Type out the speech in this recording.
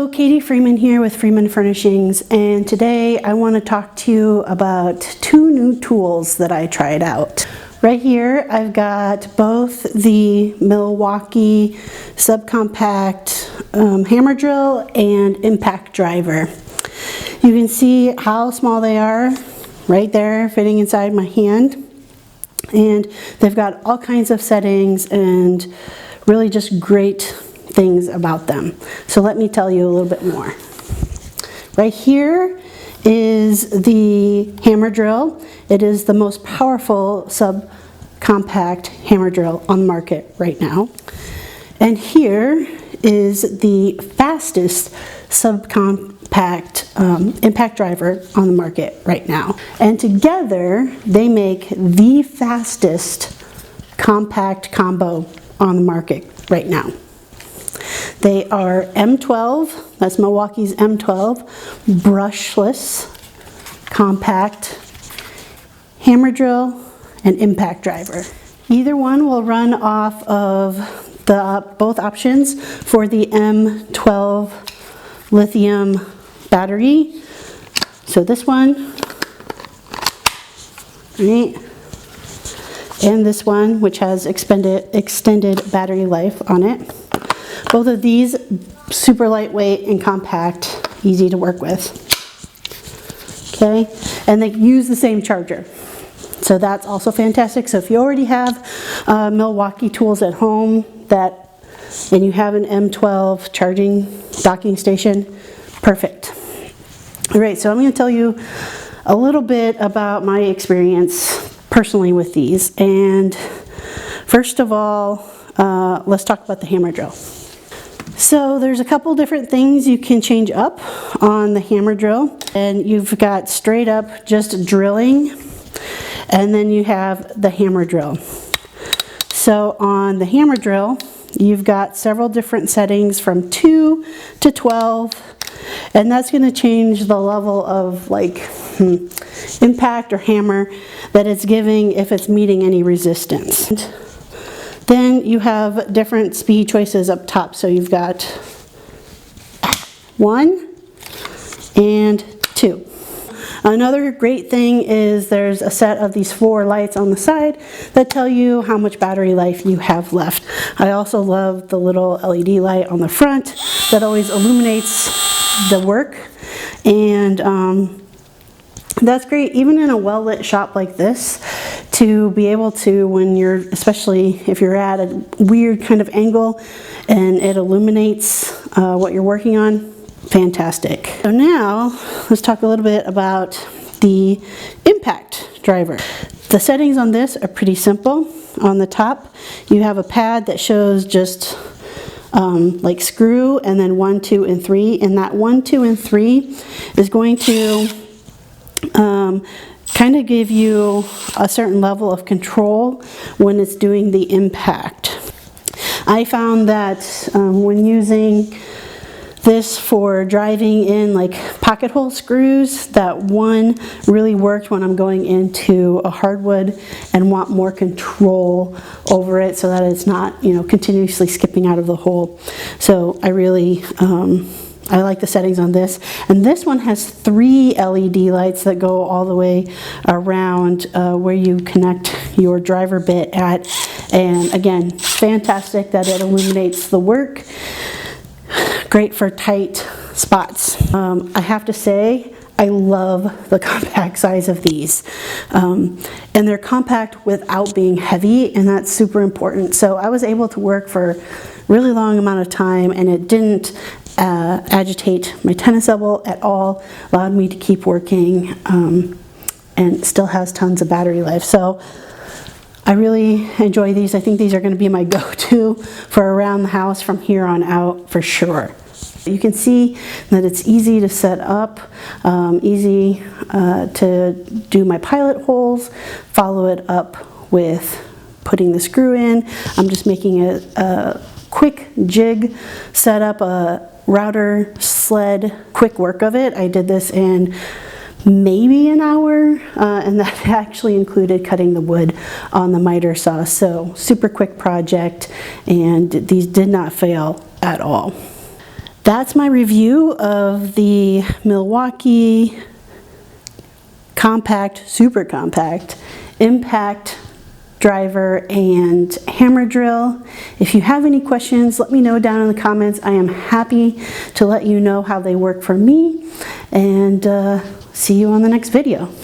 Hello, Katie Freeman here with Freeman Furnishings, and today I want to talk to you about two new tools that I tried out. Right here I've got both the Milwaukee subcompact hammer drill and impact driver. You can see how small they are right there, fitting inside my hand, and they've got all kinds of settings and really just great things about them. So let me tell you a little bit more. Right here is the hammer drill. It is the most powerful subcompact hammer drill on the market right now. And here is the fastest subcompact impact driver on the market right now. And together they make the fastest compact combo on the market right now. They are M12, that's Milwaukee's M12, brushless, compact, hammer drill, and impact driver. Either one will run off of both options for the M12 lithium battery. So this one, right, and this one, which has extended battery life on it. Both of these super lightweight and compact, easy to work with. Okay, and they use the same charger, so that's also fantastic. So if you already have Milwaukee tools at home and you have an M12 charging docking station, perfect. All right, so I'm going to tell you a little bit about my experience personally with these. And first of all, let's talk about the hammer drill. So there's a couple different things you can change up on the hammer drill, and you've got straight up just drilling, and then you have the hammer drill. So on the hammer drill, you've got several different settings from 2 to 12, and that's going to change the level of impact or hammer that it's giving if it's meeting any resistance. Then you have different speed choices up top. So you've got 1 and 2. Another great thing is there's a set of these 4 lights on the side that tell you how much battery life you have left. I also love the little LED light on the front that always illuminates the work, and that's great even in a well-lit shop like this, to be able to, when you're, especially if you're at a weird kind of angle and it illuminates what you're working on. Fantastic. So now let's talk a little bit about the impact driver. The settings on this are pretty simple. On the top you have a pad that shows just like screw, and then 1, 2, and 3, and that 1, 2, and 3 is going to kind of give you a certain level of control when it's doing the impact. I found that when using this for driving in pocket hole screws, that 1 really worked when I'm going into a hardwood and want more control over it so that it's not, continuously skipping out of the hole. So I really I like the settings on this. And this one has 3 LED lights that go all the way around where you connect your driver bit at. And again, fantastic that it illuminates the work. Great for tight spots. I have to say, I love the compact size of these. And they're compact without being heavy, and that's super important. So I was able to work for a really long amount of time, and it didn't agitate my tennis elbow at all, allowed me to keep working, and still has tons of battery life. So I really enjoy these. I think these are going to be my go-to for around the house from here on out for sure. You can see that it's easy to set up, easy to do my pilot holes, follow it up with putting the screw in. I'm just making a quick jig setup, a router sled, quick work of it. I did this in maybe an hour, and that actually included cutting the wood on the miter saw. So super quick project, and these did not fail at all. That's my review of the Milwaukee compact, super compact, impact driver and hammer drill. If you have any questions, let me know down in the comments. I am happy to let you know how they work for me, and see you on the next video.